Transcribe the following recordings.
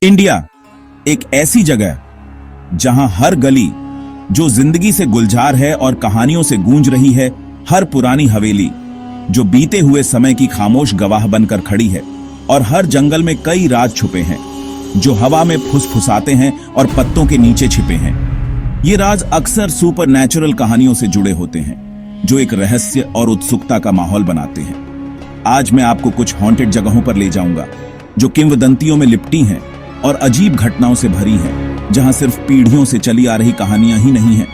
India एक ऐसी जगह जहां हर गली जो जिंदगी से गुलजार है और कहानियों से गूंज रही है, हर पुरानी हवेली जो बीते हुए समय की खामोश गवाह बनकर खड़ी है, और हर जंगल में कई राज छुपे हैं जो हवा में फुसफुसाते हैं और पत्तों के नीचे छिपे हैं। ये राज अक्सर सुपरनैचुरल कहानियों से जुड़े होते हैं जो एक रहस्य और उत्सुकता का माहौल बनाते हैं। आज मैं आपको कुछ हॉन्टेड जगहों पर ले जाऊंगा जो किंवदंतियों में लिपटी हैं और अजीब घटनाओं से भरी हैं, जहां सिर्फ पीढ़ियों से चली आ रही कहानियां ही नहीं हैं,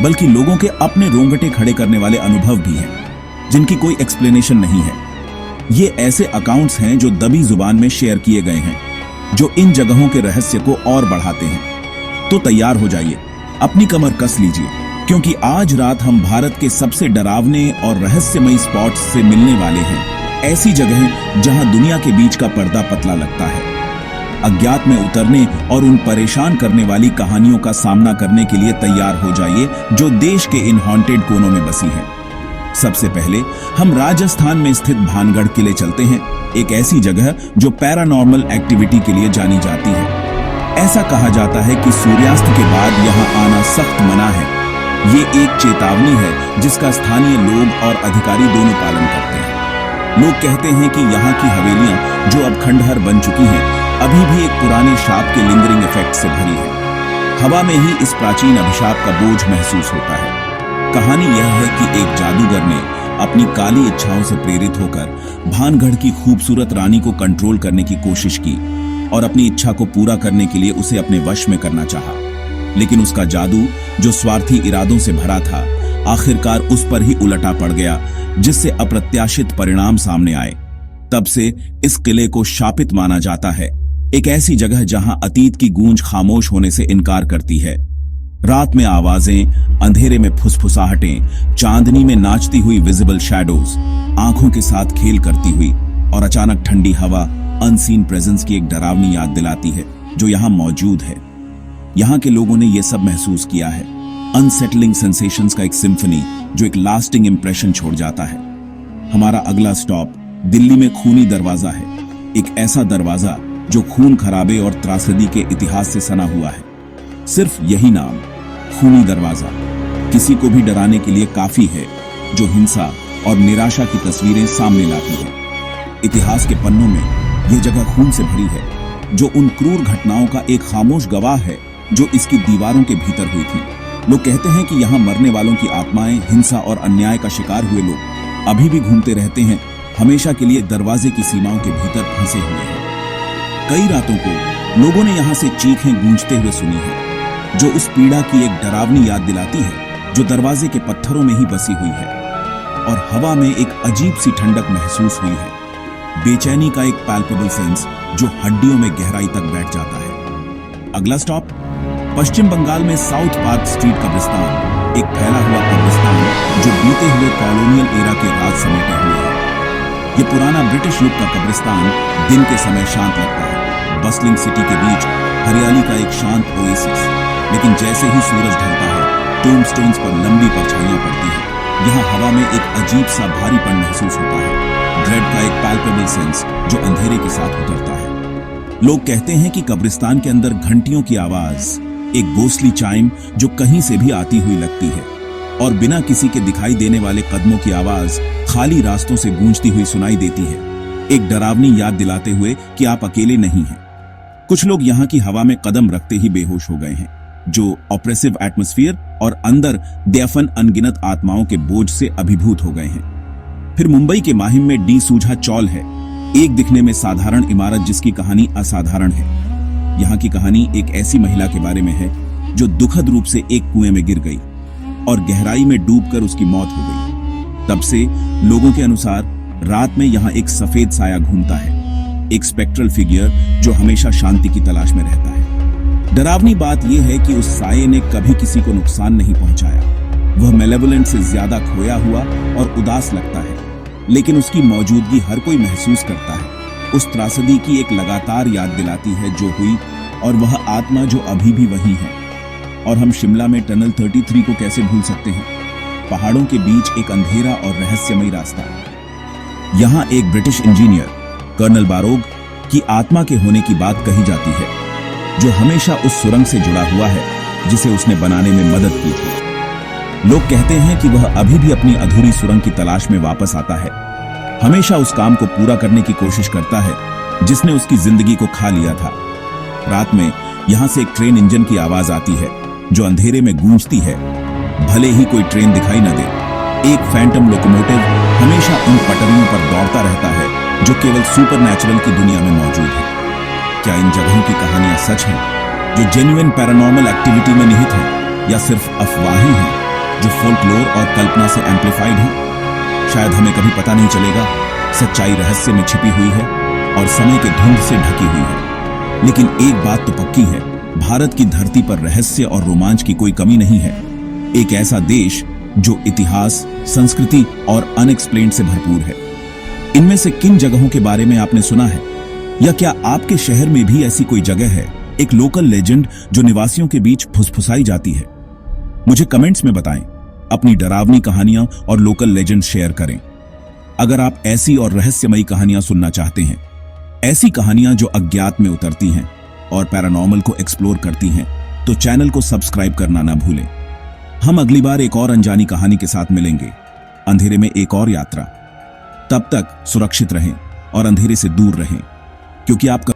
बल्कि लोगों के अपने रोंगटे खड़े करने वाले अनुभव भी हैं जिनकी कोई एक्सप्लेनेशन नहीं है। ये ऐसे अकाउंट्स हैं जो दबी जुबान में शेयर किए गए हैं, जो इन जगहों के रहस्य को और बढ़ाते हैं। तो तैयार हो जाइए, अपनी कमर कस लीजिए, क्योंकि आज रात हम भारत के सबसे डरावने और रहस्यमयी स्पॉट्स से मिलने वाले हैं। ऐसी जगह जहां दुनिया के बीच का पर्दा पतला लगता है। अज्ञात में उतरने और उन परेशान करने वाली कहानियों का सामना करने के लिए तैयार हो जाइए जो देश के इन हॉन्टेड कोनों में बसी हैं। सबसे पहले हम राजस्थान में स्थित भानगढ़ किले चलते हैं, एक ऐसी जगह जो पैरानॉर्मल एक्टिविटी के लिए जानी जाती है। ऐसा कहा जाता है कि सूर्यास्त के बाद यहाँ आना सख्त मना है। ये एक चेतावनी है जिसका स्थानीय लोग और अधिकारी दोनों पालन करते हैं। लोग कहते हैं कि यहाँ की हवेलियां जो अब खंडहर बन चुकी हैं, अभी भी एक पुराने शाप के लिंगरिंग इफेक्ट से भरी है। हवा में ही इस प्राचीन अभिशाप का बोझ महसूस होता है। कहानी यह है कि एक जादूगर ने अपनी काली इच्छाओं से प्रेरित होकर भानगढ़ की खूबसूरत रानी को कंट्रोल करने की कोशिश की और अपनी इच्छा को पूरा करने के लिए उसे अपने वश में करना चाहा। लेकिन उसका जादू, जो स्वार्थी इरादों से भरा था, आखिरकार उस पर ही उलटा पड़ गया, जिससे अप्रत्याशित परिणाम सामने आए। तब से इस किले को शापित माना जाता है, एक ऐसी जगह जहां अतीत की गूंज खामोश होने से इनकार करती है। रात में आवाजें, अंधेरे में फुसफुसाहटें, चांदनी में नाचती हुई विजिबल शैडोज, आंखों के साथ खेल करती हुई, और अचानक ठंडी हवा अनसीन प्रेजेंस की एक डरावनी याद दिलाती है जो यहाँ मौजूद है। यहाँ के लोगों ने यह सब महसूस किया है, अनसेटलिंग सेंसेशंस का एक सिम्फनी जो एक लास्टिंग इंप्रेशन छोड़ जाता है। हमारा अगला स्टॉप दिल्ली में खूनी दरवाजा है, एक ऐसा दरवाजा जो खून खराबे और त्रासदी के इतिहास से सना हुआ है। सिर्फ यही नाम, खूनी दरवाजा, किसी को भी डराने के लिए काफी है, जो हिंसा और निराशा की तस्वीरें सामने लाती है। इतिहास के पन्नों में यह जगह खून से भरी है, जो उन क्रूर घटनाओं का एक खामोश गवाह है जो इसकी दीवारों के भीतर हुई थी। लोग कहते हैं कि यहाँ मरने वालों की आत्माएं, हिंसा और अन्याय का शिकार हुए लोग अभी भी घूमते रहते हैं, हमेशा के लिए दरवाजे की सीमाओं के भीतर फंसे हुए हैं। कई रातों को लोगों ने यहाँ से चीखें गूंजते हुए सुनी है, जो उस पीड़ा की एक डरावनी याद दिलाती है जो दरवाजे के पत्थरों में ही बसी हुई है। और हवा में एक अजीब सी ठंडक महसूस हुई है, बेचैनी का एक पैल्पेबल सेंस जो हड्डियों में गहराई तक बैठ जाता है। अगला स्टॉप पश्चिम बंगाल में साउथ पार्क स्ट्रीट कब्रिस्तान, एक फैला हुआ कब्रिस्तान जो बीते हुए कॉलोनियल एरा के राज समेटे हुए है। ये पुराना ब्रिटिश युग का कब्रिस्तान दिन के समय शांत लगता है, बस्लिंग सिटी के बीच हरियाली का एक शांत ओएसिस। लेकिन जैसे ही सूरज ढलता है, टोम्बस्टोन्स पर लंबी परछाइयां पड़ती हैं। यहाँ हवा में एक अजीब सा भारीपन महसूस होता है, ड्रेड का एक पैल्पेबल सेंस जो अंधेरे के साथ उतरता है। लोग कहते हैं कि कब्रिस्तान के अंदर घंटियों की आवाज, एक गोस्टली चाइम जो कहीं से भी आती हुई लगती है, और बिना किसी के दिखाई देने वाले कदमों की आवाज खाली रास्तों से गूंजती हुई सुनाई देती है, एक डरावनी याद दिलाते हुए कि आप अकेले नहीं हैं। कुछ लोग यहाँ की हवा में कदम रखते ही बेहोश हो गए हैं, जो ऑप्रेसिव एटमॉस्फेयर और अंदर दफन अनगिनत आत्माओं के बोझ से अभिभूत हो गए हैं। फिर मुंबई के माहिम में डी सूझा चौल है, एक दिखने में साधारण इमारत जिसकी कहानी असाधारण है। यहाँ की कहानी एक ऐसी महिला के बारे में है जो दुखद रूप से एक कुएं में गिर गई और गहराई में डूबकर उसकी मौत हो गई। तब से लोगों के अनुसार रात में यहाँ एक सफेद साया घूमता है, एक स्पेक्ट्रल फिगर जो हमेशा शांति की तलाश में रहता है। डरावनी बात यह है कि उस साये ने कभी किसी को नुकसान नहीं पहुंचाया। वह मेलेवोलेंट से ज्यादा खोया हुआ और उदास लगता है, लेकिन उसकी मौजूदगी हर कोई महसूस करता है। उस त्रासदी की एक लगातार याद दिलाती है जो हुई, और वह आत्मा जो अभी भी वही है। और हम शिमला में टनल 33 को कैसे भूल सकते हैं, पहाड़ों के बीच एक अंधेरा और रहस्यमयी रास्ता। यहाँ एक ब्रिटिश इंजीनियर कर्नल बारोग की आत्मा के होने की बात कही जाती है। जो हमेशा उस सुरंग से जुड़ा हुआ है जिसे उसने बनाने में मदद की थी। लोग कहते हैं कि वह अभी भी अपनी अधूरी सुरंग की तलाश में वापस आता है, हमेशा उस काम को पूरा करने की कोशिश करता है जिसने उसकी जिंदगी को खा लिया था। रात में यहां से एक ट्रेन इंजन की आवाज आती है जो अंधेरे में गूंजती है, भले ही कोई ट्रेन दिखाई न दे। एक फैंटम लोकोमोटिव हमेशा उन पटरियों पर दौड़ता रहता है जो केवल सुपरनैचुरल की दुनिया में मौजूद है। क्या इन जगहों की कहानियां सच हैं, जो जेन्युइन पैरानॉर्मल एक्टिविटी में निहित हैं, या सिर्फ अफवाहें हैं जो फोल्कलोर और कल्पना से एम्प्लीफाइड हैं? शायद हमें कभी पता नहीं चलेगा। सच्चाई रहस्य में छिपी हुई है और समय के धुंध से ढकी हुई है। लेकिन एक बात तो पक्की है, भारत की धरती पर रहस्य और रोमांच की कोई कमी नहीं है। एक ऐसा देश जो इतिहास, संस्कृति और अनएक्सप्लेन्ड से भरपूर है। इनमें से किन जगहों के बारे में आपने सुना है, या क्या आपके शहर में भी ऐसी कोई जगह है, एक लोकल लेजेंड जो निवासियों के बीच फुसफुसाई जाती है? मुझे कमेंट्स में बताएं। अपनी डरावनी कहानियां और लोकल लेजेंड शेयर करें। अगर आप ऐसी और रहस्यमयी कहानियां सुनना चाहते हैं, ऐसी कहानियां जो अज्ञात में उतरती हैं और पैरानॉर्मल को एक्सप्लोर करती हैं, तो चैनल को सब्सक्राइब करना ना भूलें। हम अगली बार एक और अनजानी कहानी के साथ मिलेंगे, अंधेरे में एक और यात्रा। तब तक सुरक्षित रहें और अंधेरे से दूर रहें, क्योंकि आपका